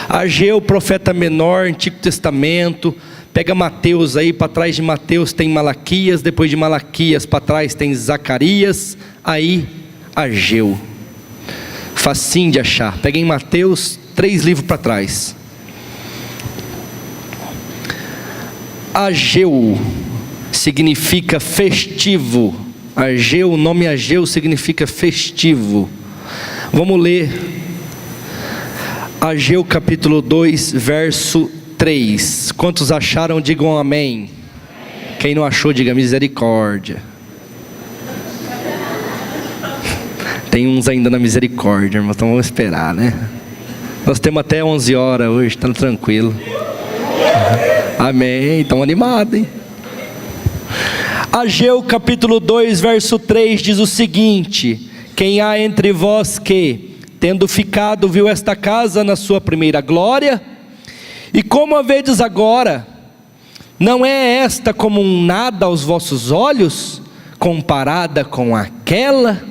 Ageu, profeta menor, Antigo Testamento. Pega Mateus aí, para trás de Mateus tem Malaquias, depois de Malaquias para trás tem Zacarias, aí Ageu. Facinho de achar. Pega em Mateus, 3 livros para trás. Ageu significa festivo. Ageu, o nome Ageu significa festivo. Vamos ler Ageu capítulo 2, verso 3. Quantos acharam, digam amém. Quem não achou, diga misericórdia. Tem uns ainda na misericórdia, irmão, então vamos esperar, né? Nós temos até 11 horas hoje, tá tranquilo. Amém, estão animados, hein? Ageu capítulo 2, verso 3 diz o seguinte: quem há entre vós que, tendo ficado, viu esta casa na sua primeira glória? E como a vedes agora, não é esta como um nada aos vossos olhos, comparada com aquela?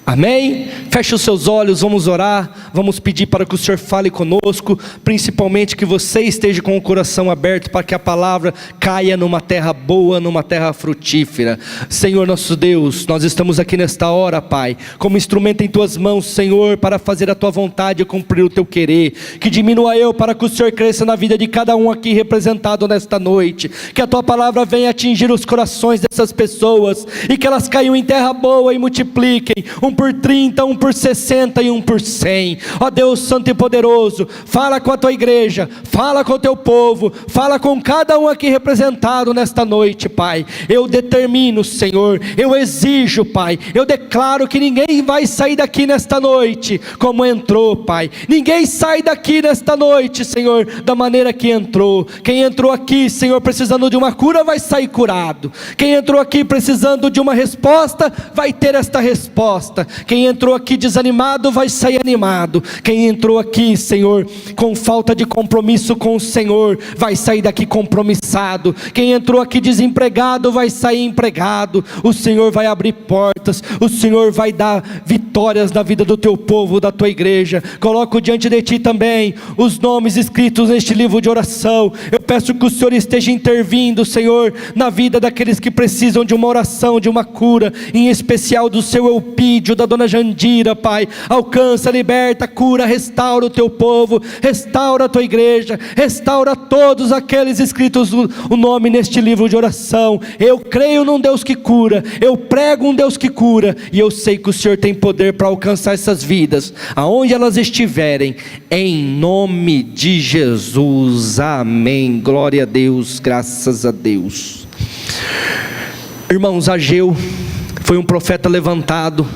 Amém? Feche os seus olhos, vamos orar, vamos pedir para que o Senhor fale conosco, principalmente que você esteja com o coração aberto para que a palavra caia numa terra boa, numa terra frutífera. Senhor nosso Deus, nós estamos aqui nesta hora, Pai, como instrumento em Tuas mãos, Senhor, para fazer a Tua vontade e cumprir o Teu querer. Que diminua eu para que o Senhor cresça na vida de cada um aqui representado nesta noite. Que a Tua palavra venha atingir os corações dessas pessoas e que elas caiam em terra boa e multipliquem, por 30, por 60 e por 100. Ó Deus santo e poderoso, fala com a Tua igreja, fala com o Teu povo, fala com cada um aqui representado nesta noite, Pai. Eu determino, Senhor, eu exijo, Pai, eu declaro que ninguém vai sair daqui nesta noite como entrou, Pai. Ninguém sai daqui nesta noite, Senhor, da maneira que entrou. Quem entrou aqui, Senhor, precisando de uma cura, vai sair curado. Quem entrou aqui precisando de uma resposta, vai ter esta resposta. Quem entrou aqui desanimado, vai sair animado. Quem entrou aqui, Senhor, com falta de compromisso com o Senhor, vai sair daqui compromissado. Quem entrou aqui desempregado, vai sair empregado. O Senhor vai abrir portas, o Senhor vai dar vitórias na vida do Teu povo, da Tua igreja. Coloco diante de Ti também os nomes escritos neste livro de oração. Eu peço que o Senhor esteja intervindo, Senhor, na vida daqueles que precisam de uma oração, de uma cura, em especial do seu Eupídio, da dona Jandira, Pai. Alcança, liberta, cura, restaura o Teu povo, restaura a Tua igreja, restaura todos aqueles escritos o nome neste livro de oração. Eu creio num Deus que cura, eu prego um Deus que cura, e eu sei que o Senhor tem poder para alcançar essas vidas, aonde elas estiverem, em nome de Jesus, amém. Glória a Deus, graças a Deus. Irmãos, Ageu foi um profeta levantado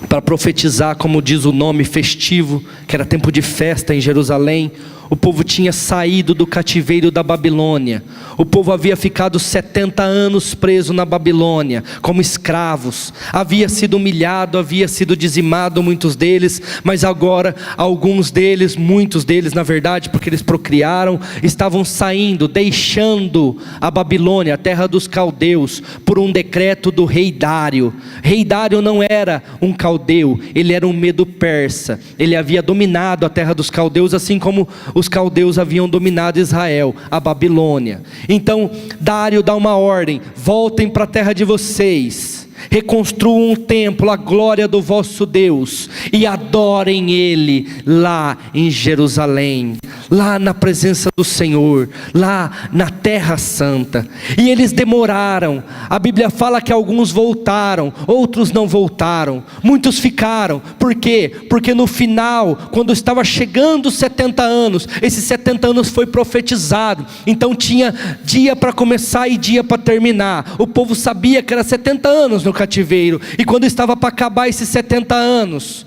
para profetizar, como diz o nome, festivo, que era tempo de festa em Jerusalém. O povo tinha saído do cativeiro da Babilônia. O povo havia ficado 70 anos preso na Babilônia, como escravos. Havia sido humilhado, havia sido dizimado muitos deles, mas agora alguns deles, muitos deles na verdade, porque eles procriaram, estavam saindo, deixando a Babilônia, a terra dos caldeus, por um decreto do rei Dário. Rei Dário não era um caldeu, ele era um medo-persa. Ele havia dominado a terra dos caldeus, assim como os caldeus haviam dominado Israel, a Babilônia. Então Dário dá uma ordem: voltem para a terra de vocês, reconstruam um templo à glória do vosso Deus e adorem Ele lá em Jerusalém, lá na presença do Senhor, lá na terra santa. E eles demoraram. A Bíblia fala que alguns voltaram, outros não voltaram, muitos ficaram. Por quê? Porque no final, quando estava chegando os 70 anos, esses 70 anos foi profetizado, então tinha dia para começar e dia para terminar. O povo sabia que era 70 anos no cativeiro, e quando estava para acabar esses 70 anos,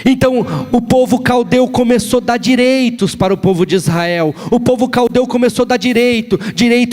então o povo caldeu começou a dar direitos para o povo de Israel. O povo caldeu começou a dar direito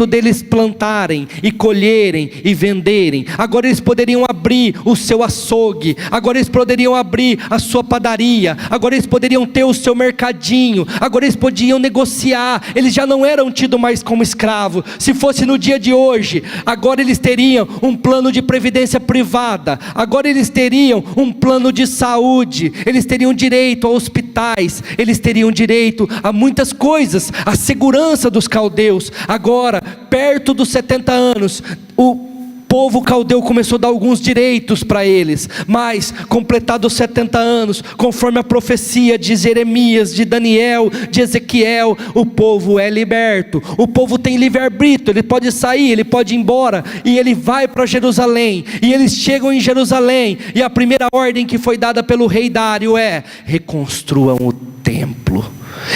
deles plantarem e colherem e venderem. Agora eles poderiam abrir o seu açougue, agora eles poderiam abrir a sua padaria, agora eles poderiam ter o seu mercadinho, agora eles podiam negociar. Eles já não eram tidos mais como escravos. Se fosse no dia de hoje, agora eles teriam um plano de previdência privada, agora eles teriam um plano de saúde, eles teriam direito a hospitais, eles teriam direito a muitas coisas, a segurança dos caldeus. Agora, perto dos 70 anos, o povo caldeu começou a dar alguns direitos para eles, mas completados 70 anos, conforme a profecia de Jeremias, de Daniel, de Ezequiel, o povo é liberto, o povo tem livre-arbítrio, ele pode sair, ele pode ir embora, e ele vai para Jerusalém, e eles chegam em Jerusalém, e a primeira ordem que foi dada pelo rei Dário é: reconstruam o templo,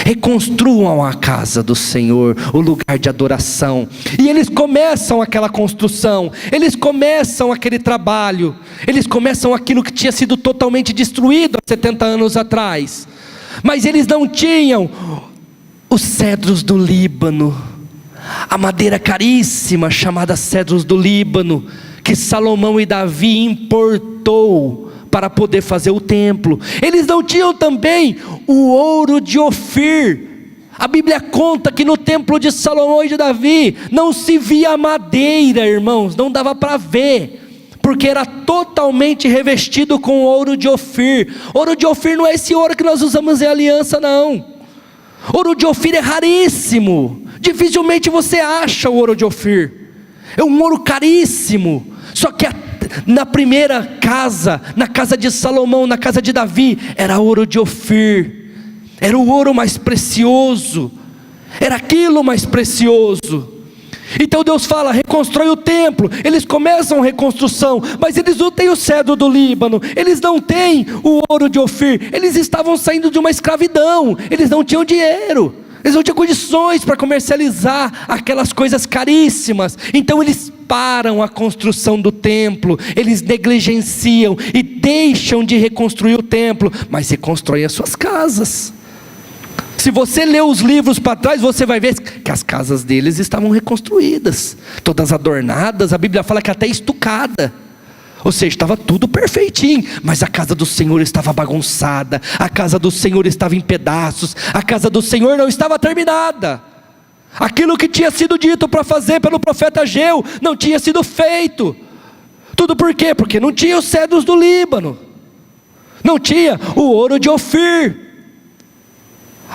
reconstruam a casa do Senhor, o lugar de adoração. E eles começam aquela construção, eles começam aquele trabalho, eles começam aquilo que tinha sido totalmente destruído há 70 anos atrás. Mas eles não tinham os cedros do Líbano, a madeira caríssima chamada cedros do Líbano, que Salomão e Davi importou para poder fazer o templo. Eles não tinham também o ouro de Ofir. A Bíblia conta que no templo de Salomão e de Davi não se via madeira, irmãos, não dava para ver, porque era totalmente revestido com ouro de Ofir. Ouro de Ofir não é esse ouro que nós usamos em aliança, não. Ouro de Ofir é raríssimo, dificilmente você acha o ouro de Ofir, é um ouro caríssimo. Só que na primeira casa, na casa de Salomão, na casa de Davi, era ouro de Ofir, era o ouro mais precioso, era aquilo mais precioso. Então Deus fala: reconstrói o templo. Eles começam a reconstrução, mas eles não têm o cedro do Líbano, eles não têm o ouro de Ofir, eles estavam saindo de uma escravidão, eles não tinham dinheiro, eles não tinham condições para comercializar aquelas coisas caríssimas. Então eles param a construção do templo, eles negligenciam e deixam de reconstruir o templo, mas reconstroem as suas casas. Se você ler os livros para trás, você vai ver que as casas deles estavam reconstruídas, todas adornadas. A Bíblia fala que até estucada, ou seja, estava tudo perfeitinho, mas a casa do Senhor estava bagunçada, a casa do Senhor estava em pedaços, a casa do Senhor não estava terminada. Aquilo que tinha sido dito para fazer pelo profeta Ageu não tinha sido feito. Tudo por quê? Porque não tinha os cedros do Líbano, não tinha o ouro de Ofir.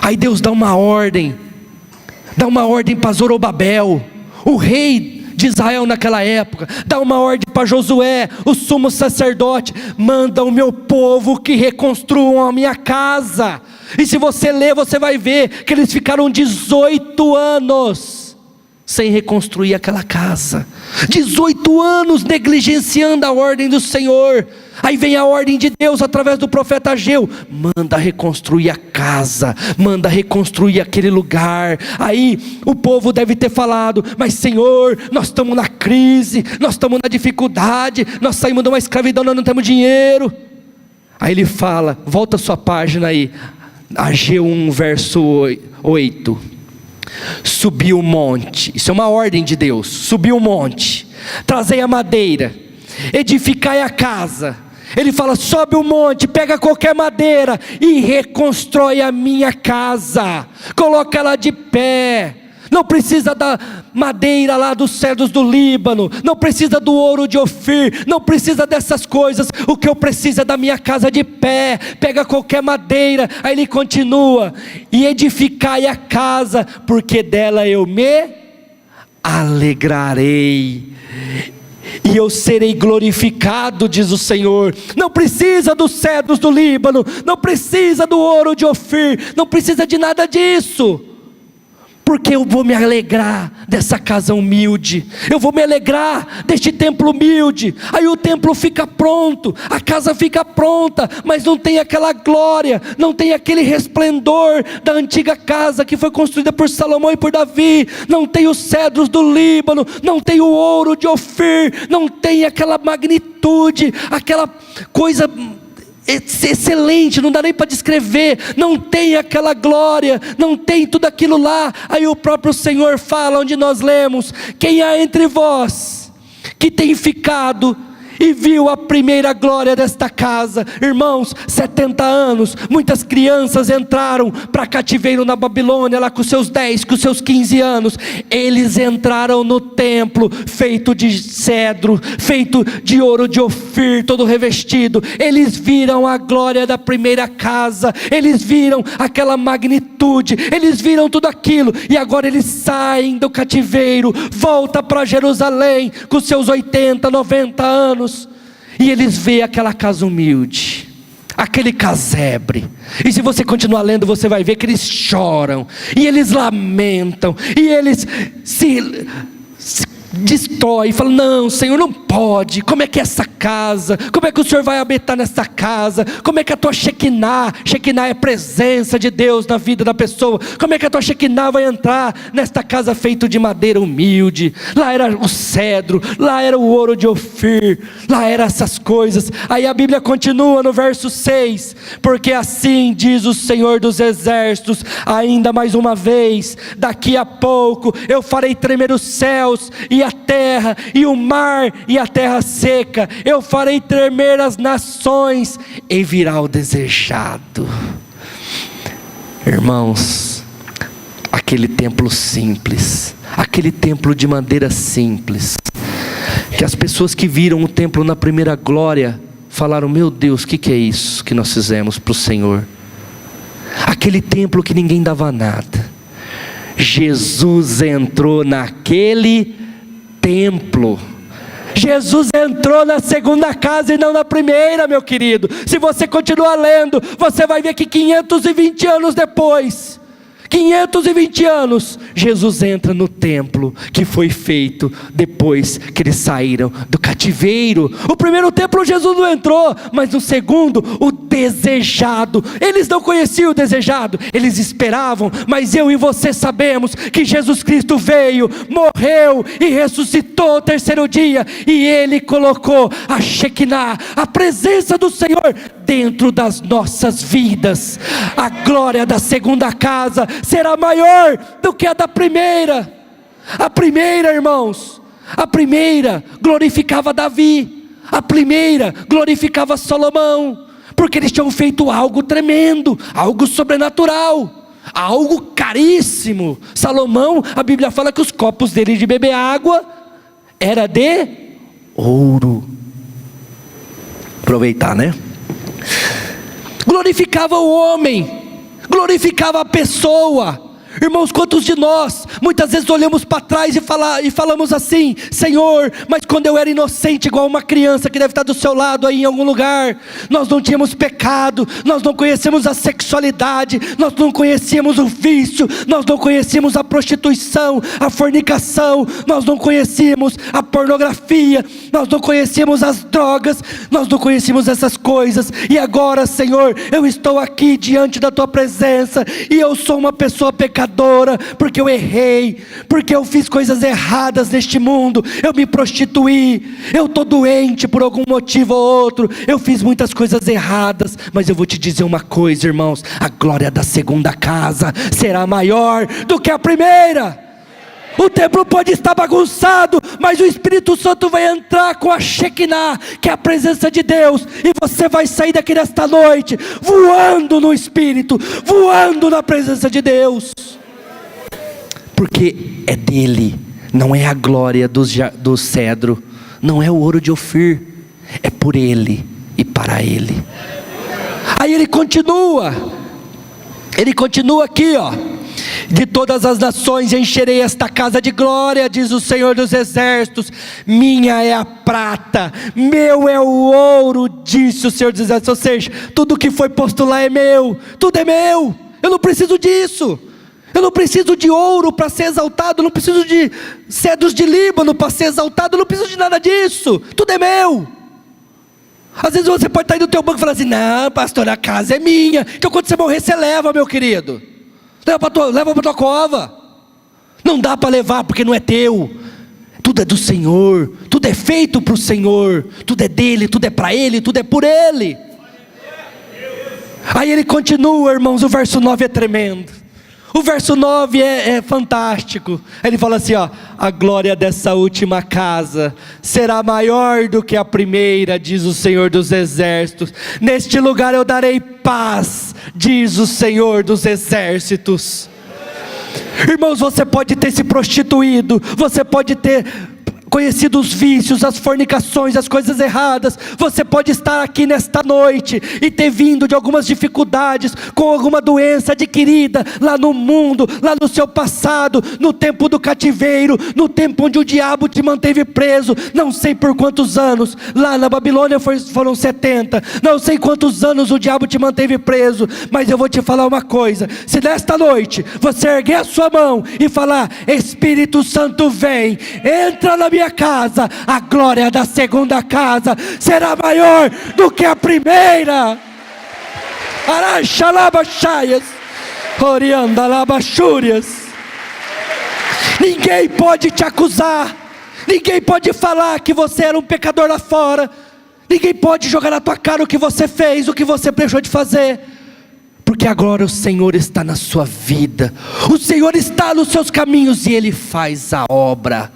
Aí Deus dá uma ordem para Zorobabel, o rei de Israel naquela época, dá uma ordem para Josué, o sumo sacerdote: manda o meu povo que reconstruam a minha casa. E se você ler, você vai ver que eles ficaram 18 anos sem reconstruir aquela casa, 18 anos negligenciando a ordem do Senhor. Aí vem a ordem de Deus através do profeta Ageu: manda reconstruir a casa, manda reconstruir aquele lugar. Aí o povo deve ter falado: mas Senhor, nós estamos na crise, nós estamos na dificuldade, nós saímos de uma escravidão, nós não temos dinheiro. Aí ele fala, volta a sua página aí, Ageu 1 verso 8, subiu o monte, isso é uma ordem de Deus, subiu o monte, trazei a madeira, edificai a casa. Ele fala: sobe o monte, pega qualquer madeira e reconstrói a minha casa, coloca ela de pé. Não precisa da madeira lá dos cedros do Líbano, não precisa do ouro de Ofir, não precisa dessas coisas. O que eu preciso é da minha casa de pé. Pega qualquer madeira. Aí ele continua: e edificai a casa, porque dela eu me alegrarei, e eu serei glorificado, diz o Senhor. Não precisa dos cedros do Líbano, não precisa do ouro de Ofir, não precisa de nada disso, porque eu vou me alegrar dessa casa humilde, eu vou me alegrar deste templo humilde. Aí o templo fica pronto, a casa fica pronta, mas não tem aquela glória, não tem aquele resplendor da antiga casa que foi construída por Salomão e por Davi. Não tem os cedros do Líbano, não tem o ouro de Ofir, não tem aquela magnitude, aquela coisa excelente, não dá nem para descrever, não tem aquela glória, não tem tudo aquilo lá. Aí o próprio Senhor fala, onde nós lemos: quem há entre vós que tem ficado e viu a primeira glória desta casa. Irmãos, 70 anos, muitas crianças entraram para cativeiro na Babilônia, lá com seus 10, com seus 15 anos. Eles entraram no templo, feito de cedro, feito de ouro de Ofir, todo revestido. Eles viram a glória da primeira casa, eles viram aquela magnitude, eles viram tudo aquilo, e agora eles saem do cativeiro, voltam para Jerusalém, com seus 80, 90 anos, e eles veem aquela casa humilde, aquele casebre. E se você continuar lendo, você vai ver que eles choram, e eles lamentam, e eles se destrói, fala: não, Senhor, não pode. Como é que é essa casa? Como é que o Senhor vai habitar nessa casa? Como é que a tua Shekinah é presença de Deus na vida da pessoa? Como é que a tua Shekinah vai entrar nesta casa feita de madeira humilde? Lá era o cedro, lá era o ouro de Ofir, lá eram essas coisas. Aí a Bíblia continua no verso 6, porque assim diz o Senhor dos exércitos: ainda mais uma vez, daqui a pouco eu farei tremer os céus e a terra, e o mar e a terra seca. Eu farei tremer as nações, e virá o desejado. Irmãos, aquele templo simples, aquele templo de madeira simples, que as pessoas que viram o templo na primeira glória falaram: meu Deus, o que é isso que nós fizemos para o Senhor? Aquele templo que ninguém dava nada, Jesus entrou naquele templo. Jesus entrou na segunda casa e não na primeira, meu querido. Se você continuar lendo, você vai ver que 520 anos depois, 520 anos, Jesus entra no templo que foi feito depois que eles saíram do cativeiro. O primeiro templo Jesus não entrou, mas no segundo, o desejado. Eles não conheciam o desejado, eles esperavam, mas eu e você sabemos que Jesus Cristo veio, morreu e ressuscitou ao terceiro dia, e Ele colocou a Shekinah, a presença do Senhor, dentro das nossas vidas. A glória da segunda casa será maior do que a da primeira. A primeira, irmãos, a primeira glorificava Davi, a primeira glorificava Salomão, porque eles tinham feito algo tremendo, algo sobrenatural, algo caríssimo. Salomão, a Bíblia fala que os copos dele de beber água era de ouro. Aproveitar, né? Glorificava o homem, glorificava a pessoa. Irmãos, quantos de nós muitas vezes olhamos para trás e falamos assim: Senhor, mas quando eu era inocente, igual uma criança que deve estar do seu lado aí em algum lugar, nós não tínhamos pecado, nós não conhecemos a sexualidade, nós não conhecíamos o vício, nós não conhecíamos a prostituição, a fornicação, nós não conhecíamos a pornografia, nós não conhecíamos as drogas, nós não conhecíamos essas coisas. E agora, Senhor, eu estou aqui diante da tua presença, e eu sou uma pessoa pecadora, porque eu errei, porque eu fiz coisas erradas neste mundo, eu me prostituí, eu estou doente por algum motivo ou outro, eu fiz muitas coisas erradas. Mas eu vou te dizer uma coisa, irmãos: a glória da segunda casa será maior do que a primeira. O templo pode estar bagunçado, mas o Espírito Santo vai entrar com a Shekinah, que é a presença de Deus, e você vai sair daqui nesta noite voando no Espírito, voando na presença de Deus, porque é dele, não é a glória do cedro, não é o ouro de Ofir, é por ele e para ele. Aí ele continua aqui, ó: de todas as nações encherei esta casa de glória, diz o Senhor dos exércitos. Minha é a prata, meu é o ouro, disse o Senhor dos exércitos. Ou seja, tudo que foi posto lá é meu, tudo é meu. Eu não preciso disso, eu não preciso de ouro para ser exaltado, eu não preciso de cedros de Líbano para ser exaltado, eu não preciso de nada disso, tudo é meu. Às vezes você pode estar aí no teu banco e falar assim: não, pastor, a casa é minha. Então quando você morrer, você leva, meu querido, leva para tua cova. Não dá para levar porque não é teu, tudo é do Senhor, tudo é feito para o Senhor, tudo é dele, tudo é para ele, tudo é por ele. Aí ele continua, irmãos, o verso 9 é tremendo. O verso 9 é fantástico. Ele fala assim, ó: a glória dessa última casa será maior do que a primeira, diz o Senhor dos exércitos. Neste lugar eu darei paz, diz o Senhor dos exércitos. Irmãos, você pode ter se prostituído, você pode ter conhecido os vícios, as fornicações, as coisas erradas. Você pode estar aqui nesta noite e ter vindo de algumas dificuldades, com alguma doença adquirida lá no mundo, lá no seu passado, no tempo do cativeiro, no tempo onde o diabo te manteve preso, não sei por quantos anos. Lá na Babilônia foram 70, não sei quantos anos o diabo te manteve preso. Mas eu vou te falar uma coisa: se nesta noite você erguer a sua mão e falar: Espírito Santo vem, entra na minha casa, a glória da segunda casa será maior do que a primeira. Araxalabachaias, oriandalabachúrias. Ninguém pode te acusar, ninguém pode falar que você era um pecador lá fora, ninguém pode jogar na tua cara o que você fez, o que você deixou de fazer, porque agora o Senhor está na sua vida, o Senhor está nos seus caminhos e Ele faz a obra.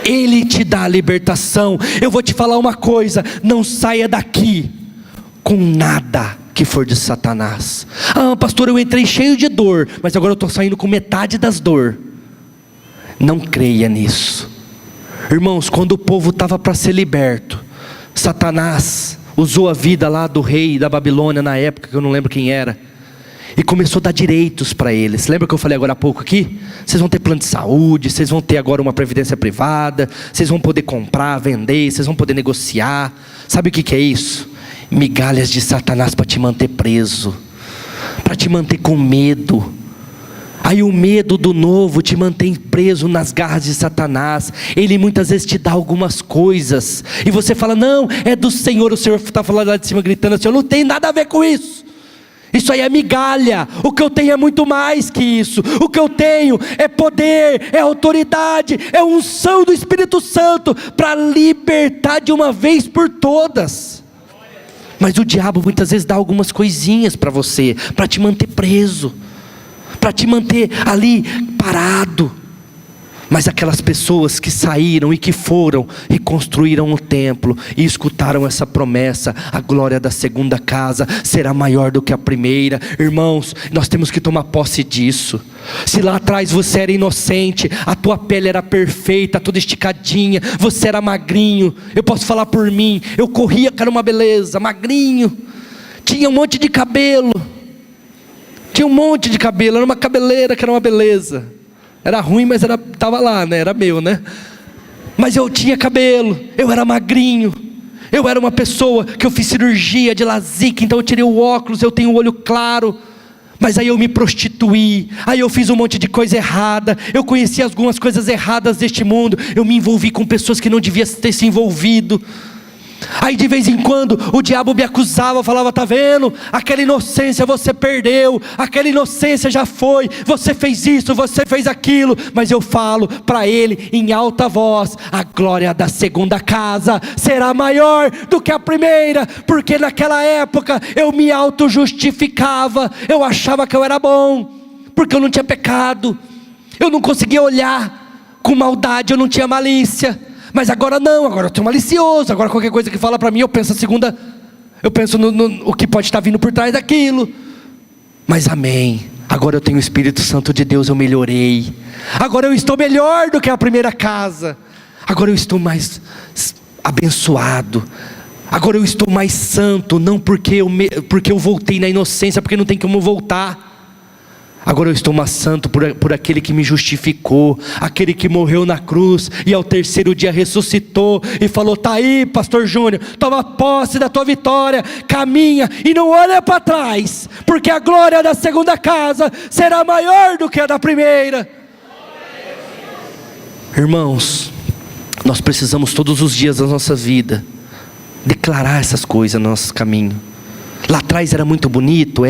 Ele te dá a libertação. Eu vou te falar uma coisa: não saia daqui com nada que for de Satanás. Ah, pastor, eu entrei cheio de dor, mas agora eu estou saindo com metade das dores. Não creia nisso. Irmãos, quando o povo estava para ser liberto, Satanás usou a vida lá do rei da Babilônia na época, que eu não lembro quem era, e começou a dar direitos para eles. Lembra que eu falei agora há pouco aqui? Vocês vão ter plano de saúde, vocês vão ter agora uma previdência privada, vocês vão poder comprar, vender, vocês vão poder negociar. Sabe o que é isso? Migalhas de Satanás para te manter preso, para te manter com medo. Aí o medo do novo te mantém preso nas garras de Satanás. Ele muitas vezes te dá algumas coisas, e você fala: não, é do Senhor. O Senhor está falando lá de cima, gritando assim: eu não tenho nada a ver com isso. Isso aí é migalha. O que eu tenho é muito mais que isso. O que eu tenho é poder, é autoridade, é unção do Espírito Santo para libertar de uma vez por todas. Mas o diabo muitas vezes dá algumas coisinhas para você, para te manter preso, para te manter ali parado. Mas aquelas pessoas que saíram e que foram e construíram o templo e escutaram essa promessa: a glória da segunda casa será maior do que a primeira. Irmãos, nós temos que tomar posse disso. Se lá atrás você era inocente, a tua pele era perfeita, toda esticadinha, você era magrinho, eu posso falar por mim, eu corria que era uma beleza, magrinho, tinha um monte de cabelo, era uma cabeleira que era uma beleza. Era ruim, mas estava lá, né? Era meu, né? Mas eu tinha cabelo, eu era magrinho, eu era uma pessoa que eu fiz cirurgia de LASIK, então eu tirei o óculos, eu tenho o olho claro. Mas aí eu me prostituí, aí eu fiz um monte de coisa errada, eu conheci algumas coisas erradas deste mundo, eu me envolvi com pessoas que não devia ter se envolvido. Aí de vez em quando o diabo me acusava, falava: tá vendo, aquela inocência você perdeu, aquela inocência já foi, você fez isso, você fez aquilo. Mas eu falo para ele em alta voz: a glória da segunda casa será maior do que a primeira. Porque naquela época eu me auto-justificava, eu achava que eu era bom, porque eu não tinha pecado, eu não conseguia olhar com maldade, eu não tinha malícia. Mas agora não, agora eu estou malicioso, agora qualquer coisa que fala para mim, eu penso no que pode estar vindo por trás daquilo. Mas amém, agora eu tenho o Espírito Santo de Deus, eu melhorei, agora eu estou melhor do que a primeira casa, agora eu estou mais abençoado, agora eu estou mais santo, não porque eu voltei na inocência, porque não tem como voltar. Agora eu estou mais santo por aquele que me justificou, aquele que morreu na cruz e ao terceiro dia ressuscitou e falou: tá aí, pastor Júnior, toma posse da tua vitória, caminha e não olha para trás, porque a glória da segunda casa será maior do que a da primeira. Irmãos, nós precisamos todos os dias da nossa vida declarar essas coisas no nosso caminho. Lá atrás era muito bonito,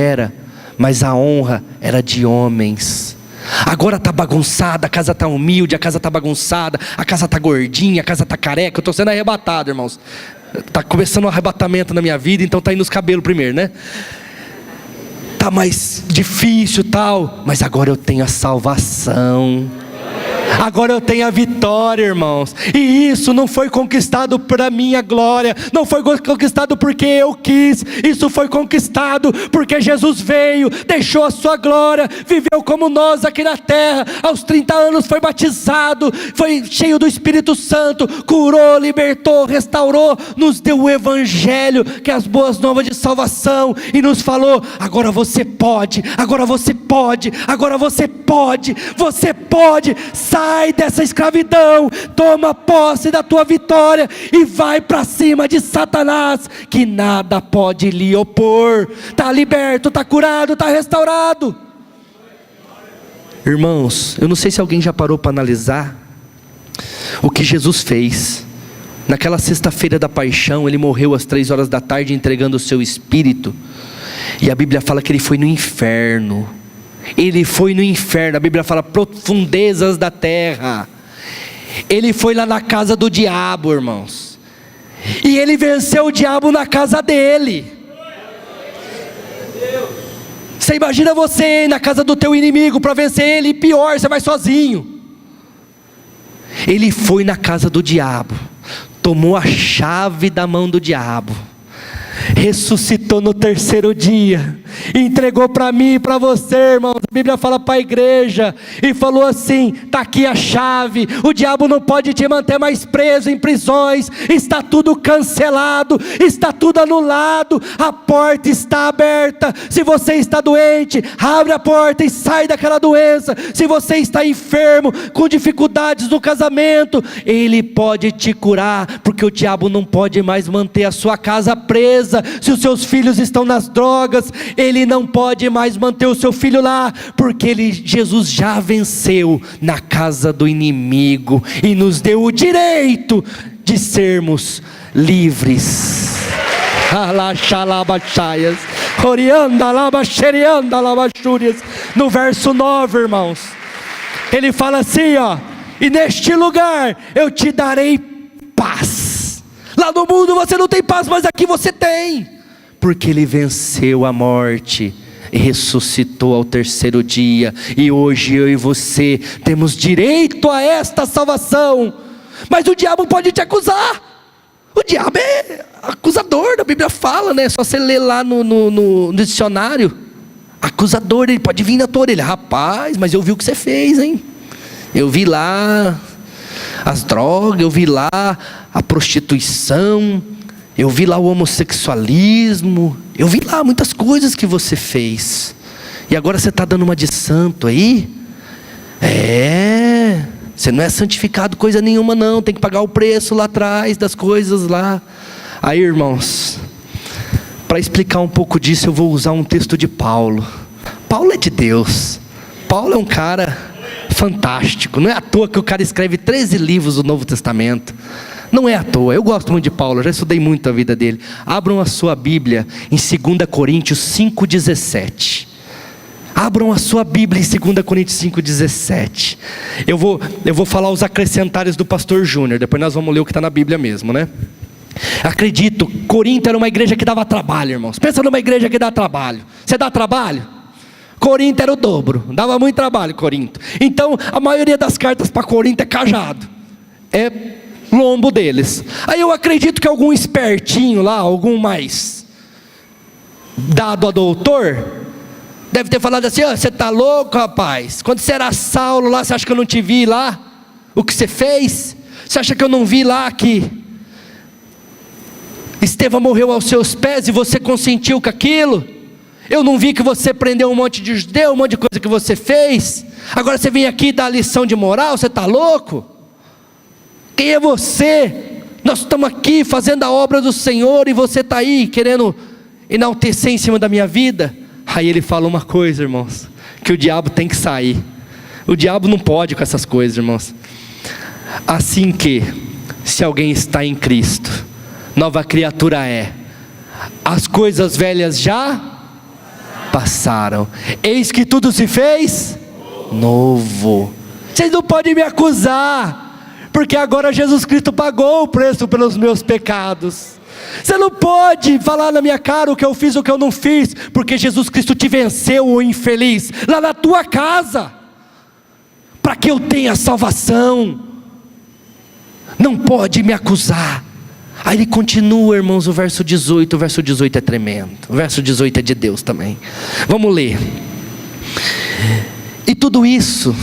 mas a honra era de homens. Agora está bagunçada, a casa está humilde, a casa está bagunçada, a casa está gordinha, a casa está careca. Eu estou sendo arrebatado, irmãos. Está começando um arrebatamento na minha vida, então está indo nos cabelos primeiro, né? Está tá mais difícil tal, mas agora eu tenho a salvação. Agora eu tenho a vitória, irmãos. E isso não foi conquistado pela minha glória, não foi conquistado porque eu quis. Isso foi conquistado porque Jesus veio, deixou a sua glória, viveu como nós aqui na terra. Aos 30 anos foi batizado, foi cheio do Espírito Santo, curou, libertou, restaurou, nos deu o Evangelho, que é as boas novas de salvação, e nos falou: agora você pode, agora você pode, agora você pode, você pode. Sai dessa escravidão, toma posse da tua vitória e vai para cima de Satanás, que nada pode lhe opor. Está liberto, está curado, está restaurado. Irmãos, eu não sei se alguém já parou para analisar o que Jesus fez. Naquela sexta-feira da paixão, ele morreu às 3 horas da tarde entregando o seu espírito, e a Bíblia fala que ele foi no inferno. Ele foi no inferno, a Bíblia fala profundezas da terra. Ele foi lá na casa do diabo, irmãos, e ele venceu o diabo na casa dele. Você imagina você ir na casa do teu inimigo para vencer ele, e pior, você vai sozinho. Ele foi na casa do diabo, tomou a chave da mão do diabo, ressuscitou no 3º dia, entregou para mim e para você, irmãos. A Bíblia fala para a igreja, e falou assim: está aqui a chave, o diabo não pode te manter mais preso em prisões, está tudo cancelado, está tudo anulado, a porta está aberta. Se você está doente, abre a porta e sai daquela doença. Se você está enfermo, com dificuldades no casamento, ele pode te curar, porque o diabo não pode mais manter a sua casa presa. Se os seus filhos estão nas drogas, ele não pode mais manter o seu filho lá, porque Jesus já venceu na casa do inimigo, e nos deu o direito de sermos livres. No verso 9, irmãos, ele fala assim, ó: e neste lugar eu te darei paz. Lá no mundo você não tem paz, mas aqui você tem, porque ele venceu a morte e ressuscitou ao 3º dia. E hoje eu e você temos direito a esta salvação. Mas o diabo pode te acusar. O diabo é acusador, a Bíblia fala, né? Só você ler lá no dicionário. Acusador, ele pode vir na tua orelha: rapaz, mas eu vi o que você fez, hein? Eu vi lá as drogas, eu vi lá a prostituição, eu vi lá o homossexualismo, eu vi lá muitas coisas que você fez, e agora você está dando uma de santo aí? Você não é santificado coisa nenhuma não, tem que pagar o preço lá atrás das coisas lá. Aí, irmãos, para explicar um pouco disso, eu vou usar um texto de Paulo. Paulo é de Deus, Paulo é um cara fantástico, não é à toa que o cara escreve 13 livros do Novo Testamento. Não é à toa, eu gosto muito de Paulo, eu já estudei muito a vida dele. Abram a sua Bíblia em 2 Coríntios 5,17. Abram a sua Bíblia em 2 Coríntios 5,17. Eu vou falar os acrescentares do pastor Júnior, depois nós vamos ler o que está na Bíblia mesmo, né? Acredito, Corinto era uma igreja que dava trabalho, irmãos. Pensa numa igreja que dá trabalho. Você dá trabalho? Corinto era o dobro, dava muito trabalho Corinto. Então a maioria das cartas para Corinto é cajado, é lombo deles. Aí eu acredito que algum espertinho lá, algum mais dado a doutor, deve ter falado assim: você está louco, rapaz? Quando você era Saulo lá, você acha que eu não te vi lá? O que você fez? Você acha que eu não vi lá que Estevão morreu aos seus pés e você consentiu com aquilo? Eu não vi que você prendeu um monte de judeu, um monte de coisa que você fez. Agora você vem aqui dar lição de moral? Você está louco? Quem é você? Nós estamos aqui fazendo a obra do Senhor, e você está aí querendo enaltecer em cima da minha vida. Aí ele fala uma coisa, irmãos, que o diabo tem que sair. O diabo não pode com essas coisas, irmãos. Assim que, se alguém está em Cristo, nova criatura é. As coisas velhas já passaram, eis que tudo se fez novo. Vocês não podem me acusar, porque agora Jesus Cristo pagou o preço pelos meus pecados. Você não pode falar na minha cara o que eu fiz, o que eu não fiz, porque Jesus Cristo te venceu, o infeliz, lá na tua casa, para que eu tenha salvação. Não pode me acusar. Aí ele continua, irmãos, o verso 18. O verso 18 é tremendo. O verso 18 é de Deus também. Vamos ler. E tudo isso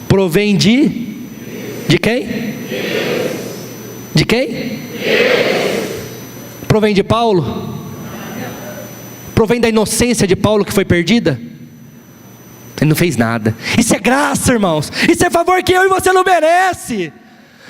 provém de quem? De quem? Provém de Paulo? Provém da inocência de Paulo que foi perdida? Ele não fez nada. Isso é graça, irmãos. Isso é favor que eu e você não merece.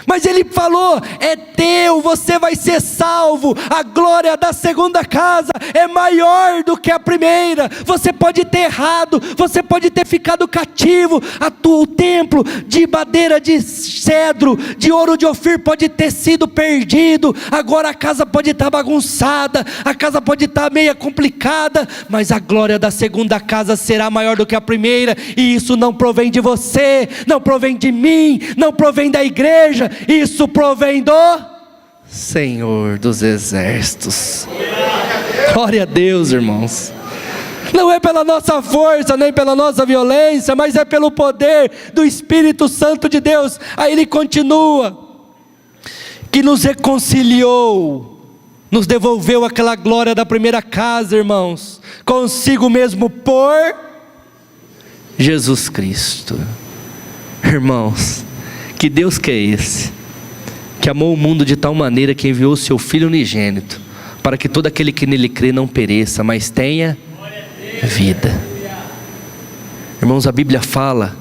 Mas ele falou, é teu, você vai ser salvo. A glória da segunda casa é maior do que a primeira. Você pode ter errado, você pode ter ficado cativo. O templo de madeira de cedro, de ouro de Ofir pode ter sido perdido. Agora a casa pode estar bagunçada, a casa pode estar meio complicada, mas a glória da segunda casa será maior do que a primeira. E isso não provém de você, não provém de mim, não provém da igreja. Isso provém do Senhor dos Exércitos. Glória a Deus, irmãos. Não é pela nossa força, nem pela nossa violência, mas é pelo poder do Espírito Santo de Deus. Aí ele continua, que nos reconciliou, nos devolveu aquela glória da primeira casa, irmãos, consigo mesmo por Jesus Cristo. Irmãos, que Deus que é esse, que amou o mundo de tal maneira que enviou o seu Filho unigênito, para que todo aquele que nele crê não pereça, mas tenha vida. Irmãos, a Bíblia fala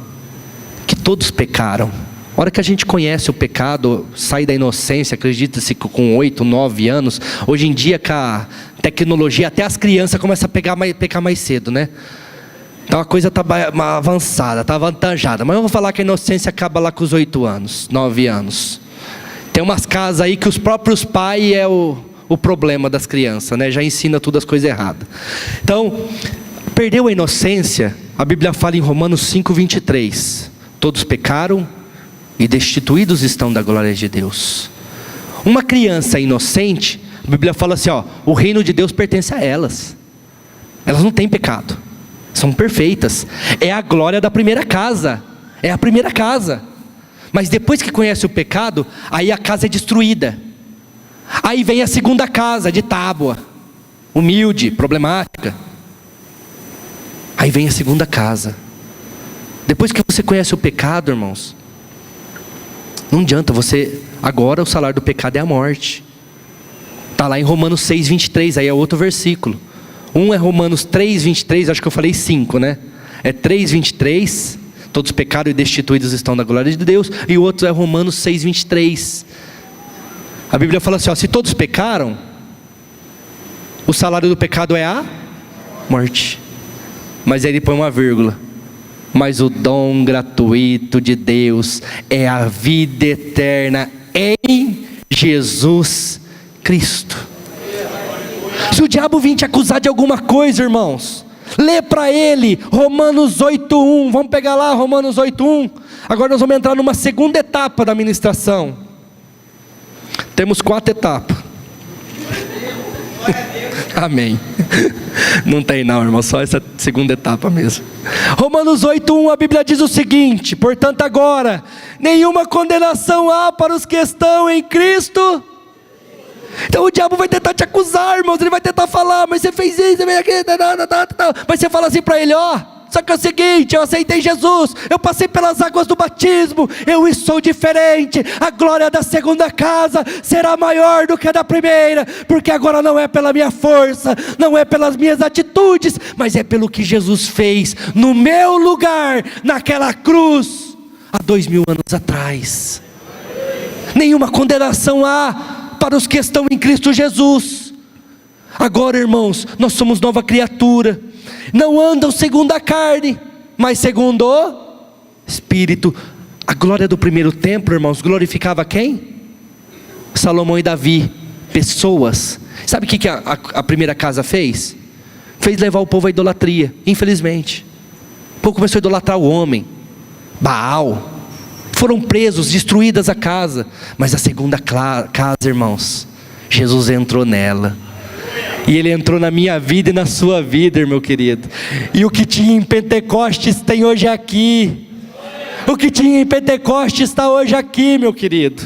que todos pecaram. A hora que a gente conhece o pecado, sai da inocência, acredita-se que com 8, 9 anos, hoje em dia com a tecnologia, até as crianças começam a pecar mais cedo, né? Então a coisa está avançada, está avantajada. Mas eu vou falar que a inocência acaba lá com os 8 anos, 9 anos. Tem umas casas aí que os próprios pais é o problema das crianças, né? Já ensina tudo as coisas erradas. Então, perdeu a inocência, a Bíblia fala em Romanos 5:23. Todos pecaram e destituídos estão da glória de Deus. Uma criança inocente, a Bíblia fala assim, o reino de Deus pertence a elas. Elas não têm pecado. São perfeitas. É a glória da primeira casa. É a primeira casa. Mas depois que conhece o pecado, aí a casa é destruída. Aí vem a segunda casa, de tábua, humilde, problemática. Aí vem a segunda casa. Depois que você conhece o pecado, irmãos, não adianta você... Agora o salário do pecado é a morte. Está lá em Romanos 6:23, aí é outro versículo. Um é Romanos 3:23, acho que eu falei 5, né? É 3:23, todos pecaram e destituídos estão da glória de Deus. E o outro é Romanos 6:23. A Bíblia fala assim, se todos pecaram, o salário do pecado é a morte. Mas aí ele põe uma vírgula. Mas o dom gratuito de Deus é a vida eterna em Jesus Cristo. Se o diabo vir te acusar de alguma coisa, irmãos, lê para ele Romanos 8:1. Vamos pegar lá Romanos 8:1. Agora nós vamos entrar numa segunda etapa da ministração. Temos 4 etapas. Amém. Não tem não, irmão, só essa segunda etapa mesmo. Romanos 8:1, a Bíblia diz o seguinte: portanto agora, nenhuma condenação há para os que estão em Cristo. Então o diabo vai tentar te acusar, irmãos. Ele vai tentar falar, mas você fez isso, mas você fala assim para ele, só que é o seguinte, eu aceitei Jesus, eu passei pelas águas do batismo, eu sou diferente, a glória da segunda casa será maior do que a da primeira, porque agora não é pela minha força, não é pelas minhas atitudes, mas é pelo que Jesus fez no meu lugar, naquela cruz, há 2000 anos atrás. Nenhuma condenação há para os que estão em Cristo Jesus. Agora, irmãos, nós somos nova criatura. Não andam segundo a carne, mas segundo o Espírito. A glória do primeiro templo, irmãos, glorificava quem? Salomão e Davi, pessoas. Sabe o que a primeira casa fez? Fez levar o povo à idolatria, infelizmente. O povo começou a idolatrar o homem, Baal. Foram presos, destruídas a casa. Mas a segunda casa, irmãos, Jesus entrou nela. E Ele entrou na minha vida e na sua vida, meu querido. E o que tinha em Pentecostes tem hoje aqui. O que tinha em Pentecostes está hoje aqui, meu querido.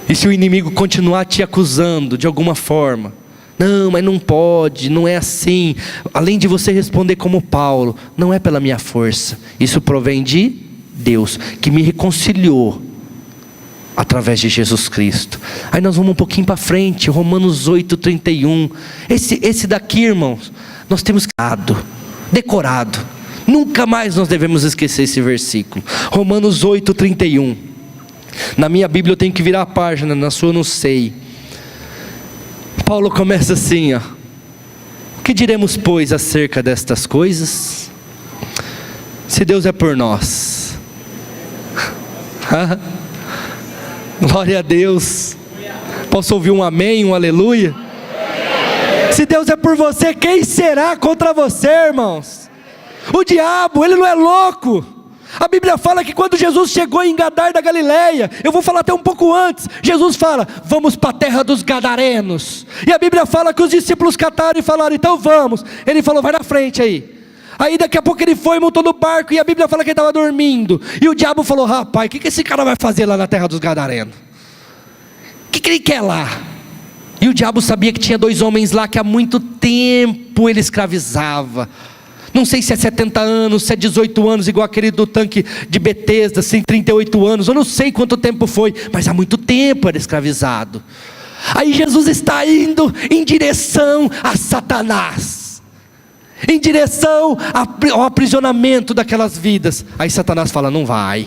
E se o inimigo continuar te acusando de alguma forma, não, mas não pode, não é assim. Além de você responder como Paulo, não é pela minha força. Isso provém de Deus, que me reconciliou através de Jesus Cristo. Aí nós vamos um pouquinho para frente, Romanos 8:31. Esse daqui, irmãos, nós temos decorado. Nunca mais nós devemos esquecer esse versículo. Romanos 8:31. Na minha Bíblia eu tenho que virar a página, na sua eu não sei. Paulo começa assim, ó: o que diremos, pois, acerca destas coisas? Se Deus é por nós. Glória a Deus. Posso ouvir um amém, um aleluia? Se Deus é por você, quem será contra você, irmãos? O diabo, ele não é louco. A Bíblia fala que quando Jesus chegou em Gadar da Galileia, eu vou falar até um pouco antes, Jesus fala: vamos para a terra dos Gadarenos. E a Bíblia fala que os discípulos cataram e falaram: então vamos. Ele falou: vai na frente aí. Aí daqui a pouco ele foi e montou no barco, e a Bíblia fala que ele estava dormindo. E o diabo falou: rapaz, o que esse cara vai fazer lá na terra dos Gadarenos? O que ele quer lá? E o diabo sabia que tinha 2 homens lá que há muito tempo ele escravizava. Não sei se é 70 anos, se é 18 anos, igual aquele do tanque de Betesda, assim, 38 anos, eu não sei quanto tempo foi, mas há muito tempo era escravizado. Aí Jesus está indo em direção a Satanás, em direção ao aprisionamento daquelas vidas. Aí Satanás fala: não vai,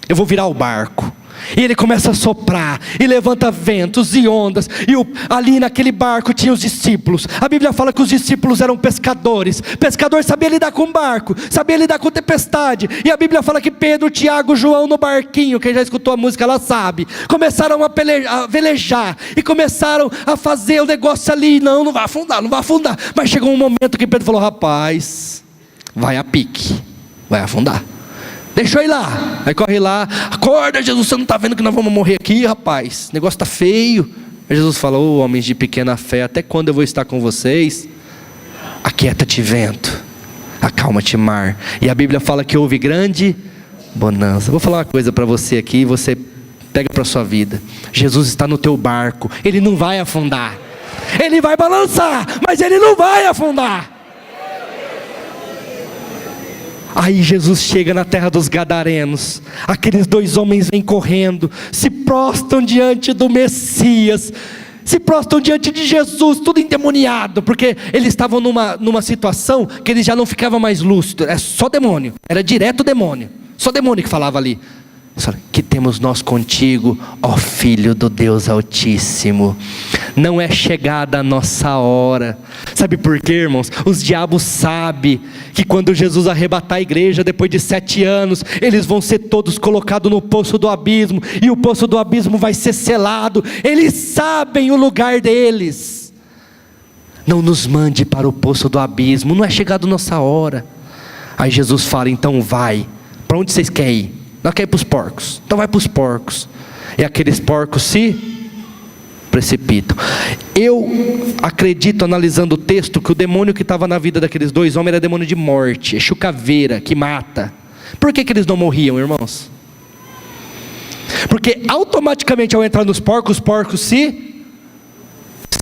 eu vou virar o barco. E ele começa a soprar, e levanta ventos e ondas, e ali naquele barco tinha os discípulos. A Bíblia fala que os discípulos eram pescadores. Pescador sabia lidar com barco, sabia lidar com tempestade. E a Bíblia fala que Pedro, Tiago, João no barquinho, quem já escutou a música ela sabe, começaram a velejar, e começaram a fazer o negócio ali. Não vai afundar, não vai afundar. Mas chegou um momento que Pedro falou: rapaz, vai a pique, vai afundar. Deixa eu ir lá. Aí corre lá: acorda, Jesus, você não está vendo que nós vamos morrer aqui, rapaz? O negócio está feio. Aí Jesus fala: ô homens de pequena fé, até quando eu vou estar com vocês? Aquieta-te, vento, acalma-te, mar. E a Bíblia fala que houve grande bonança. Vou falar uma coisa para você aqui, e você pega para a sua vida. Jesus está no teu barco, Ele não vai afundar. Ele vai balançar, mas Ele não vai afundar. Aí Jesus chega na terra dos Gadarenos. Aqueles 2 homens vêm correndo, se prostram diante do Messias, se prostram diante de Jesus, tudo endemoniado, porque eles estavam numa situação que eles já não ficavam mais lúcidos, é só demônio, era direto demônio, só demônio que falava ali. Que temos nós contigo, ó Filho do Deus Altíssimo. Não é chegada a nossa hora. Sabe por quê, irmãos? Os diabos sabem que quando Jesus arrebatar a igreja, depois de 7 anos, eles vão ser todos colocados no poço do abismo, e o poço do abismo vai ser selado. Eles sabem o lugar deles. Não nos mande para o poço do abismo, não é chegada a nossa hora. Aí Jesus fala: então vai. Para onde vocês querem ir? Não quer ir para os porcos, então vai para os porcos. E aqueles porcos se precipitam. Eu acredito, analisando o texto, que o demônio que estava na vida daqueles 2 homens era demônio de morte, Exu caveira, que mata. Por que eles não morriam, irmãos? Porque automaticamente ao entrar nos porcos, os porcos se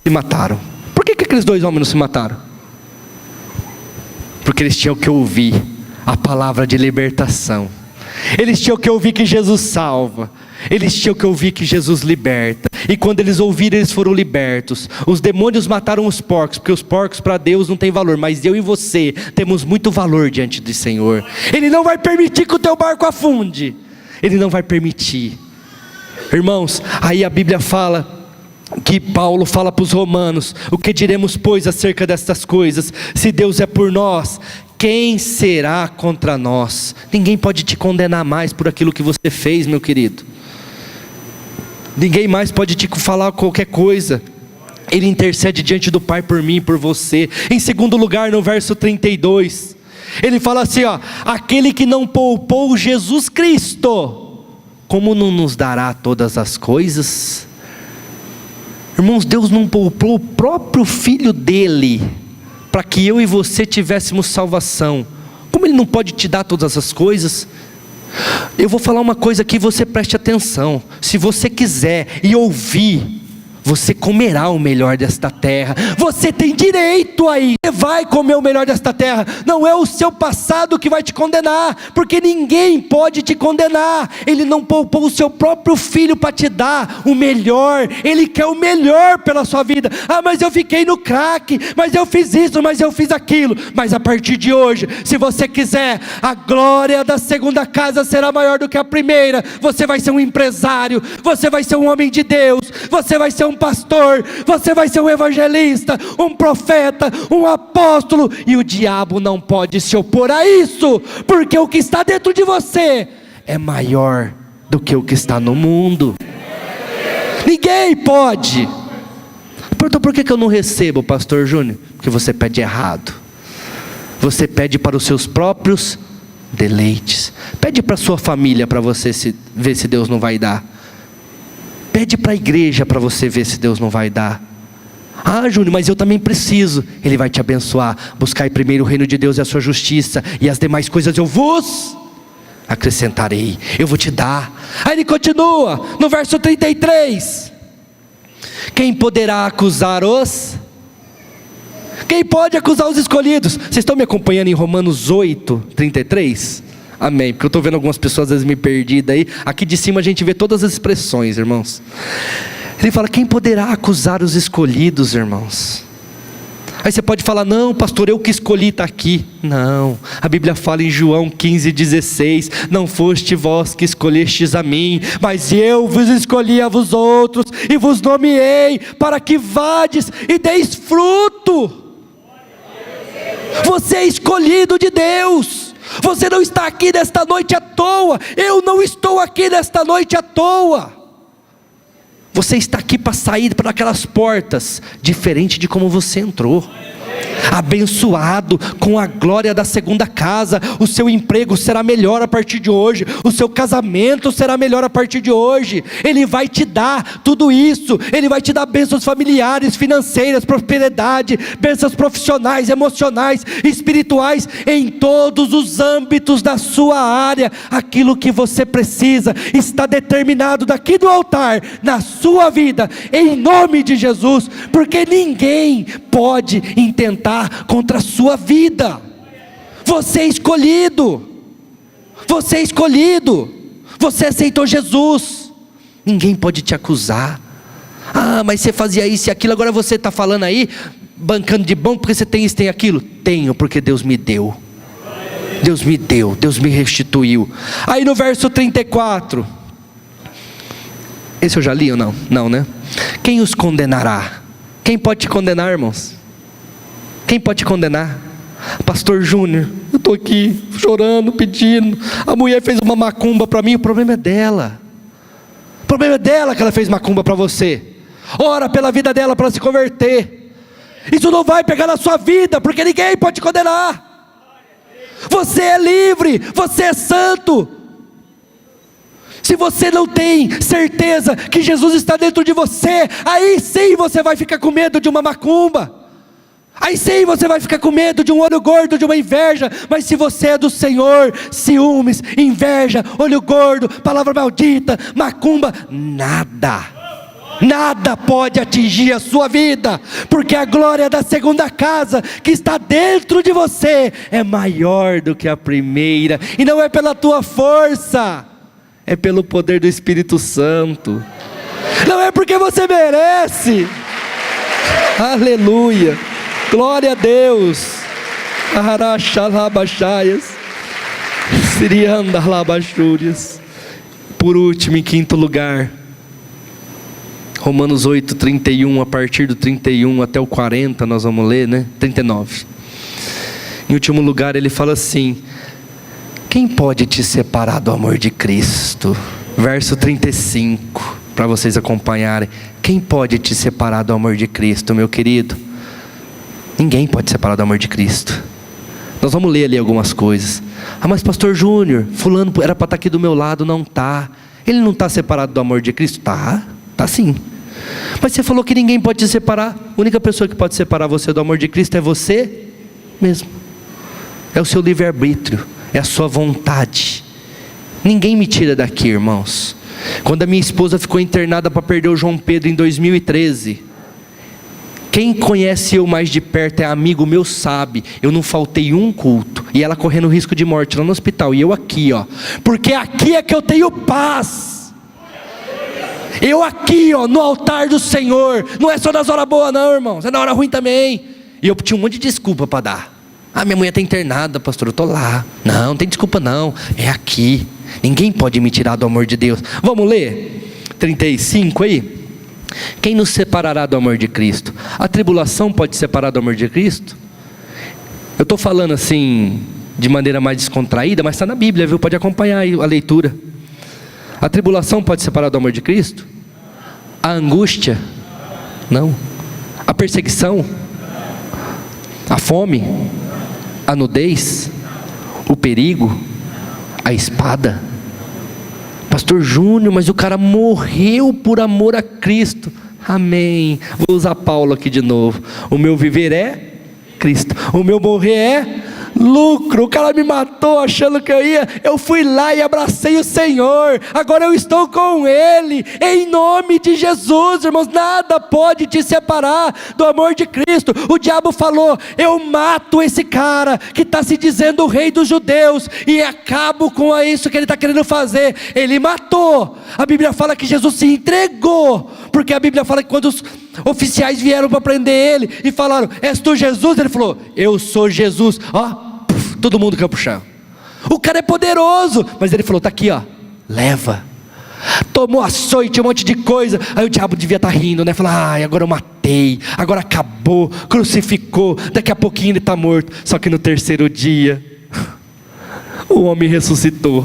mataram. Por que aqueles 2 homens não se mataram? Porque eles tinham que ouvir a palavra de libertação. Eles tinham que ouvir que Jesus salva. Eles tinham que ouvir que Jesus liberta. E quando eles ouviram, eles foram libertos. Os demônios mataram os porcos, porque os porcos para Deus não tem valor, mas eu e você temos muito valor diante do Senhor. Ele não vai permitir que o teu barco afunde. Ele não vai permitir. Irmãos, aí a Bíblia fala que Paulo fala para os romanos: o que diremos, pois, acerca destas coisas? Se Deus é por nós, quem será contra nós? Ninguém pode te condenar mais por aquilo que você fez, meu querido. Ninguém mais pode te falar qualquer coisa. Ele intercede diante do Pai por mim e por você. Em segundo lugar, no verso 32, ele fala assim, ó: aquele que não poupou Jesus Cristo, como não nos dará todas as coisas? Irmãos, Deus não poupou o próprio Filho dele para que eu e você tivéssemos salvação. Como Ele não pode te dar todas as coisas? Eu vou falar uma coisa aqui, você preste atenção. Se você quiser e ouvir, você comerá o melhor desta terra. Você tem direito aí. Você vai comer o melhor desta terra. Não é o seu passado que vai te condenar, porque ninguém pode te condenar. Ele não poupou o seu próprio Filho para te dar o melhor. Ele quer o melhor pela sua vida. Ah, mas eu fiquei no crack, mas eu fiz isso, mas eu fiz aquilo. Mas a partir de hoje, se você quiser, a glória da segunda casa será maior do que a primeira. Você vai ser um empresário, você vai ser um homem de Deus, você vai ser um pastor, você vai ser um evangelista, um profeta, um apóstolo, e o diabo não pode se opor a isso, porque o que está dentro de você é maior do que o que está no mundo. Ninguém pode. Então por que eu não recebo, pastor Júnior? Porque você pede errado. Você pede para os seus próprios deleites. Pede para a sua família, para você ver se Deus não vai dar. Pede para a igreja para você ver se Deus não vai dar. Ah, Júnior, mas eu também preciso. Ele vai te abençoar. Buscai primeiro o reino de Deus e a sua justiça, e as demais coisas eu vos acrescentarei. Eu vou te dar. Aí ele continua no verso 33. Quem poderá acusar os... Quem pode acusar os escolhidos? Vocês estão me acompanhando em Romanos 8, 33? Amém, porque eu estou vendo algumas pessoas às vezes me perdidas aí. Aqui de cima a gente vê todas as expressões, irmãos. Ele fala, quem poderá acusar os escolhidos, irmãos? Aí você pode falar, não pastor, eu que escolhi estar aqui. Não, a Bíblia fala em João 15,16, não foste vós que escolhestes a mim, mas eu vos escolhi a vos outros, e vos nomeei, para que vades e deis fruto. Você é escolhido de Deus. Você não está aqui nesta noite à toa. Eu não estou aqui nesta noite à toa. Você está aqui para sair por aquelas portas, diferente de como você entrou. Abençoado com a glória da segunda casa. O seu emprego será melhor a partir de hoje. O seu casamento será melhor a partir de hoje. Ele vai te dar tudo isso. Ele vai te dar bênçãos familiares, financeiras, prosperidade, bênçãos profissionais, emocionais, espirituais, em todos os âmbitos da sua área. Aquilo que você precisa está determinado daqui do altar, na sua vida, em nome de Jesus, porque ninguém pode intentar contra a sua vida. Você é escolhido. Você é escolhido. Você aceitou Jesus. Ninguém pode te acusar. Ah, mas você fazia isso e aquilo, agora você está falando aí, bancando de bom porque você tem isso, tem aquilo. Tenho, porque Deus me deu. Deus me deu, Deus me restituiu. Aí no verso 34, esse eu já li ou não? Não, né? Quem os condenará? Quem pode te condenar, irmãos? Quem pode te condenar? Pastor Júnior, eu estou aqui chorando, pedindo. A mulher fez uma macumba para mim. O problema é dela. O problema é dela que ela fez macumba para você. Ora pela vida dela para ela se converter. Isso não vai pegar na sua vida, porque ninguém pode te condenar. Você é livre, você é santo. Se você não tem certeza que Jesus está dentro de você, aí sim você vai ficar com medo de uma macumba. Aí sim você vai ficar com medo de um olho gordo, de uma inveja. Mas se você é do Senhor, ciúmes, inveja, olho gordo, palavra maldita, macumba, nada pode atingir a sua vida, porque a glória da segunda casa que está dentro de você é maior do que a primeira. E não é pela tua força, é pelo poder do Espírito Santo. Não é porque você merece. Aleluia. Glória a Deus. Por último, em quinto lugar, Romanos 8, 31, a partir do 31 até o 40, nós vamos ler, né? 39. Em último lugar, ele fala assim: quem pode te separar do amor de Cristo? Verso 35, para vocês acompanharem. Quem pode te separar do amor de Cristo, meu querido? Ninguém pode separar do amor de Cristo. Nós vamos ler ali algumas coisas. Ah, mas pastor Júnior, fulano era para estar aqui do meu lado, não está. Ele não está separado do amor de Cristo? Está sim. Mas você falou que ninguém pode te separar. A única pessoa que pode separar você do amor de Cristo é você mesmo. É o seu livre-arbítrio, é a sua vontade. Ninguém me tira daqui, irmãos. Quando a minha esposa ficou internada para perder o João Pedro em 2013, quem conhece eu mais de perto, é amigo meu, sabe, eu não faltei um culto, e ela correndo risco de morte lá no hospital, e eu aqui, ó, porque aqui é que eu tenho paz. Eu aqui, ó, no altar do Senhor. Não é só nas horas boas não, irmãos, é na hora ruim também. E eu tinha um monte de desculpa para dar. Minha mulher está internada, pastor, eu estou lá. Não tem desculpa não, é aqui. Ninguém pode me tirar do amor de Deus. Vamos ler 35 aí. Quem nos separará do amor de Cristo? A tribulação pode separar do amor de Cristo? Eu estou falando assim de maneira mais descontraída, mas está na Bíblia, viu? Pode acompanhar aí a leitura. A tribulação pode separar do amor de Cristo? A angústia? Não. A perseguição? A fome? A nudez? O perigo? A espada? Pastor Júnior, mas o cara morreu por amor a Cristo. Amém. Vou usar Paulo aqui de novo. O meu viver é Cristo, o meu morrer é lucro. O cara me matou achando que eu fui lá e abracei o Senhor. Agora eu estou com Ele, em nome de Jesus, irmãos. Nada pode te separar do amor de Cristo. O diabo falou: eu mato esse cara que está se dizendo o rei dos judeus, e acabo com isso que ele está querendo fazer. Ele matou. A Bíblia fala que Jesus se entregou, porque a Bíblia fala que quando os oficiais vieram para prender ele e falaram: és tu Jesus? Ele falou: eu sou Jesus. Todo mundo caiu pro chão. O cara é poderoso, mas ele falou: tá aqui, ó, leva. Tomou açoite, um monte de coisa. Aí o diabo devia estar rindo, né? Falou: agora eu matei, agora acabou, crucificou, daqui a pouquinho ele está morto. Só que no terceiro dia o homem ressuscitou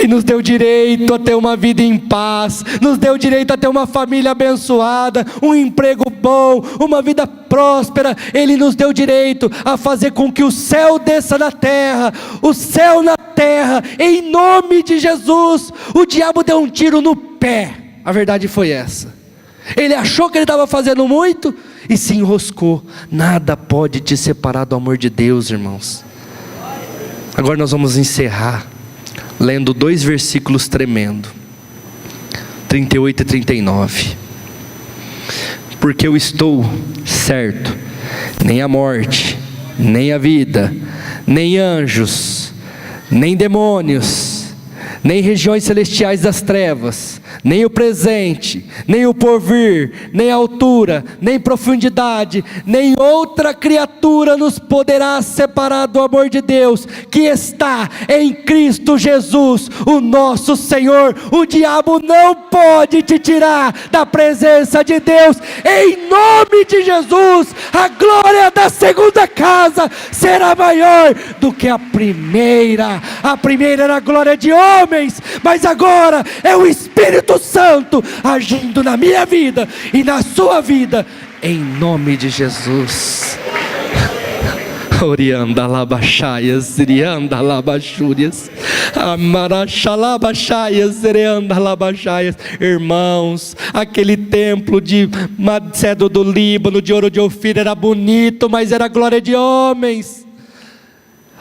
e nos deu direito a ter uma vida em paz, nos deu direito a ter uma família abençoada, um emprego bom, uma vida próspera. Ele nos deu direito a fazer com que o céu desça na terra, o céu na terra, em nome de Jesus. O diabo deu um tiro no pé, a verdade foi essa. Ele achou que ele estava fazendo muito e se enroscou. Nada pode te separar do amor de Deus, irmãos. Agora nós vamos encerrar lendo 2 versículos tremendo, 38 e 39. Porque eu estou certo, nem a morte, nem a vida, nem anjos, nem demônios, nem regiões celestiais das trevas, nem o presente, nem o porvir, nem a altura, nem profundidade, nem outra criatura nos poderá separar do amor de Deus, que está em Cristo Jesus, o nosso Senhor. O diabo não pode te tirar da presença de Deus, em nome de Jesus. A glória da segunda casa será maior do que a primeira. A primeira era a glória de homens, mas agora é o Espírito Santo agindo na minha vida e na sua vida, em nome de Jesus. Orianda labachaias, irianda labachúrias, amarachalabachaias, irianda labachaias. Irmãos, aquele templo de cedro do Líbano, de ouro de Ofir, era bonito, mas era glória de homens.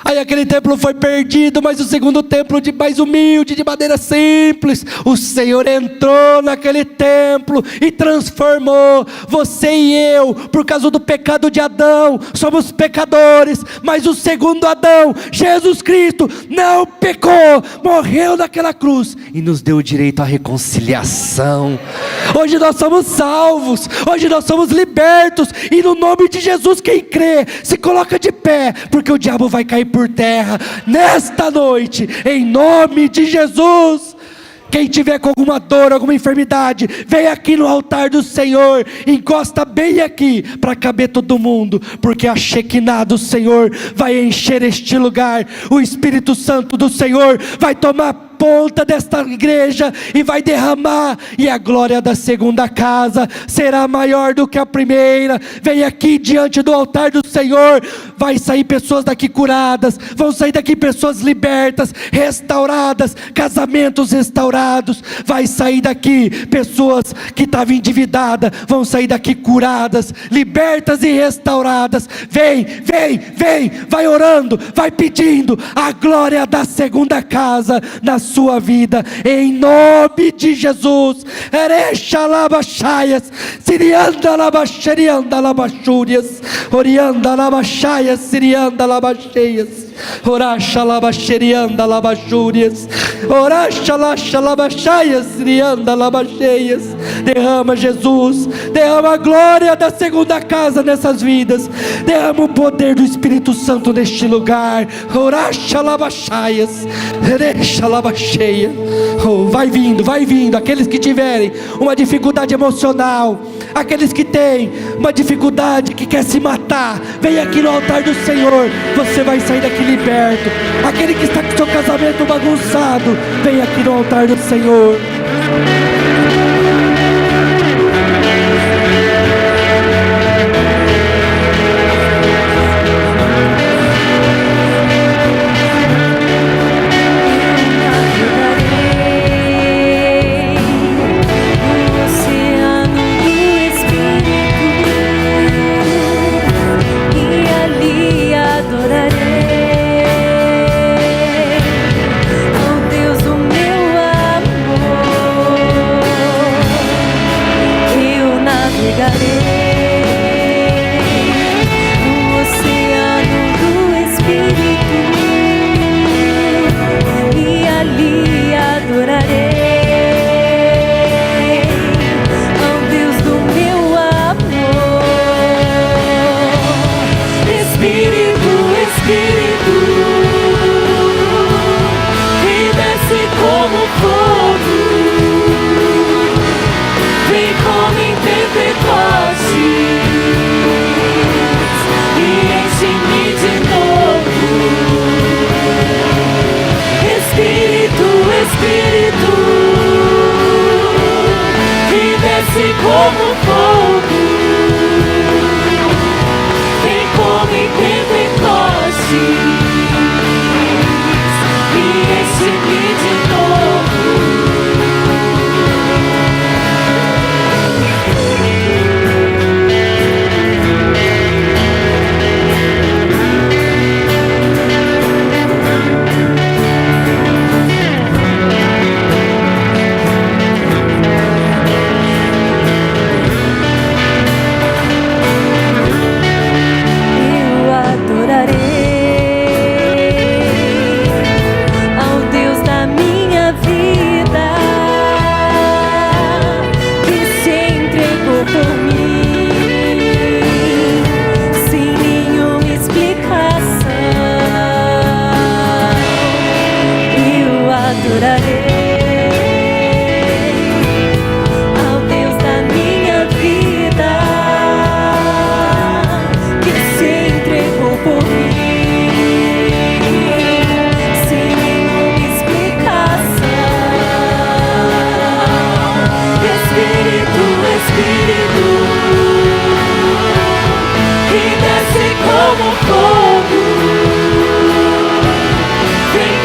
Aí aquele templo foi perdido, mas o segundo templo de mais humilde, de madeira simples, o Senhor entrou naquele templo e transformou. Você e eu, por causa do pecado de Adão, somos pecadores, mas o segundo Adão, Jesus Cristo, não pecou, morreu naquela cruz e nos deu o direito à reconciliação. Hoje nós somos salvos, hoje nós somos libertos, e no nome de Jesus, quem crê, se coloca de pé, porque o diabo vai cair por terra nesta noite, em nome de Jesus. Quem tiver com alguma dor, alguma enfermidade, vem aqui no altar do Senhor, encosta bem aqui, para caber todo mundo, porque a Shekinah do Senhor vai encher este lugar. O Espírito Santo do Senhor vai tomar ponta desta igreja e vai derramar, e a glória da segunda casa será maior do que a primeira. Vem aqui diante do altar do Senhor, vai sair pessoas daqui curadas, vão sair daqui pessoas libertas, restauradas, casamentos restaurados, vai sair daqui pessoas que estavam endividadas, vão sair daqui curadas, libertas e restauradas. Vem, vem, vem, vai orando, vai pedindo a glória da segunda casa na sua vida, em nome de Jesus. Erecha labachaias, sirianda labacherianda labachúrias, orianda labachaias, sirianda labacheias. Oracha labacherianda labachúrias, oracha lacha labachaias, sirianda labacheias. Derrama, Jesus, derrama a glória da segunda casa nessas vidas, derrama o poder do Espírito Santo neste lugar. Oracha labachaias, erecha labacheia. Oh, vai vindo, aqueles que tiverem uma dificuldade emocional, aqueles que têm uma dificuldade, que quer se matar, vem aqui no altar do Senhor, você vai sair daqui liberto. Aquele que está com seu casamento bagunçado, vem aqui no altar do Senhor. Como fogo, vem como em Pentecostes, e enche-me de novo.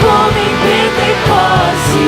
Como em Pentecostes,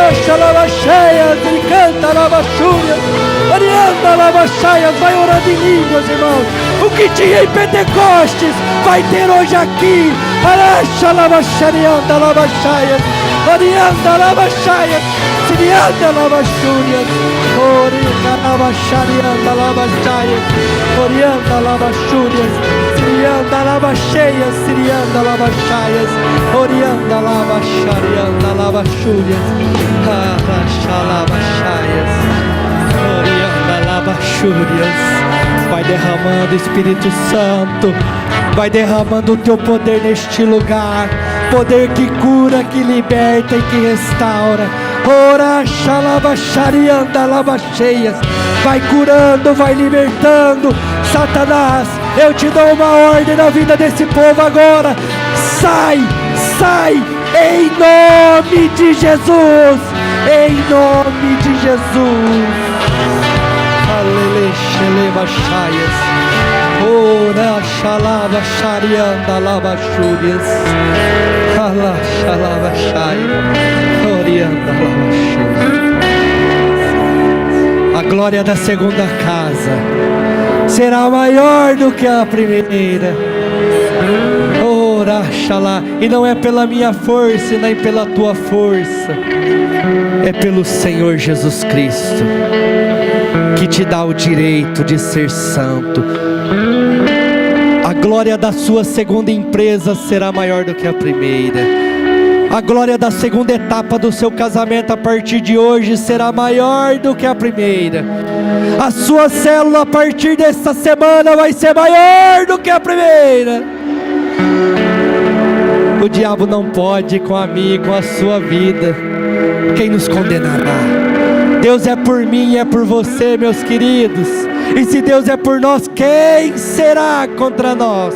Araxa lavacheias, ele canta lavachúrias. Orianda lavacheias, vai orando em línguas, irmãos. O que tinha em Pentecostes vai ter hoje aqui. Araxa lavacharianda lavacheias. Orianda lavacheias, sirianda lavachúrias. Orianda lavacharianda lavacheias. Orianda lavachúrias. Sirianda lavacheias, sirianda lavacheias. Orianda lavacharianda lavachúrias. Araxa lavacheias. Orianda lavachúrias. Vai derramando, Espírito Santo. Vai derramando o teu poder neste lugar. Poder que cura, que liberta e que restaura. Ora, xalabacharianda, lavacheias. Vai curando, vai libertando. Satanás, eu te dou uma ordem na vida desse povo agora. Sai, sai, em nome de Jesus. Em nome de Jesus. Aleluia, xalabachaias. Ora, xalava, xarianda, lavachúrias. Ala, xalava, xai. Orianda, lavachúrias. A glória da segunda casa será maior do que a primeira. Ora, xalá. E não é pela minha força, nem pela tua força. É pelo Senhor Jesus Cristo, que te dá o direito de ser santo. A glória da sua segunda empresa será maior do que a primeira. A glória da segunda etapa do seu casamento a partir de hoje será maior do que a primeira. A sua célula a partir desta semana vai ser maior do que a primeira. O diabo não pode com a minha e com a sua vida. Quem nos condenará? Deus é por mim e é por você, meus queridos. E se Deus é por nós, quem será contra nós?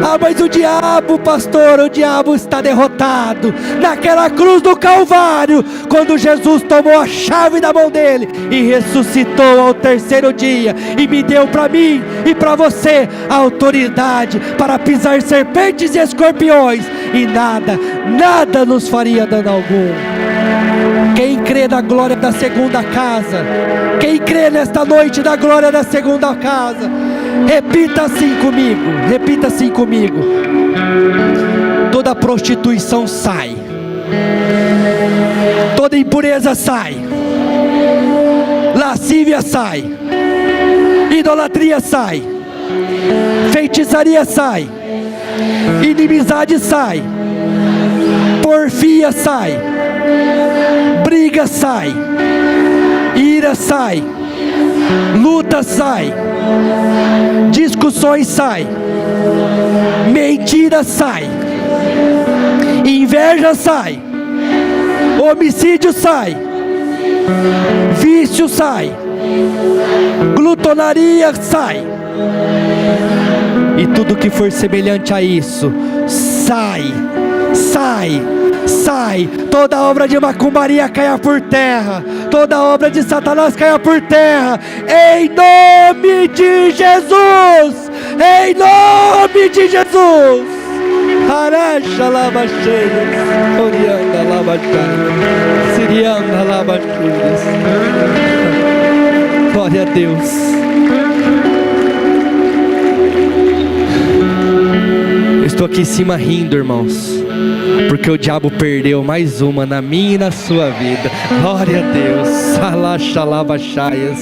Ah, mas o diabo, pastor, o diabo está derrotado naquela cruz do Calvário, quando Jesus tomou a chave da mão dele e ressuscitou ao terceiro dia, e me deu para mim e para você a autoridade para pisar serpentes e escorpiões, e nada nos faria dano algum. Quem crê na glória da segunda casa, quem crê nesta noite na glória da segunda casa, repita assim comigo. Toda prostituição sai, toda impureza sai, lascívia sai, idolatria sai, feitiçaria sai, inimizade sai, porfia sai, briga sai, ira sai, luta sai, discussões sai, mentira sai, inveja sai, homicídio sai, vício sai, glutonaria sai, e tudo que for semelhante a isso sai. Toda obra de macumbaria caia por terra, toda obra de Satanás caia por terra, em nome de Jesus, em nome de Jesus. Araxa lavacheias, orianda lavacheias, sirianda lavacheias. Glória a Deus. Eu estou aqui em cima rindo, irmãos, porque o diabo perdeu mais uma na minha e na sua vida. Glória a Deus. Alaxalabachaias.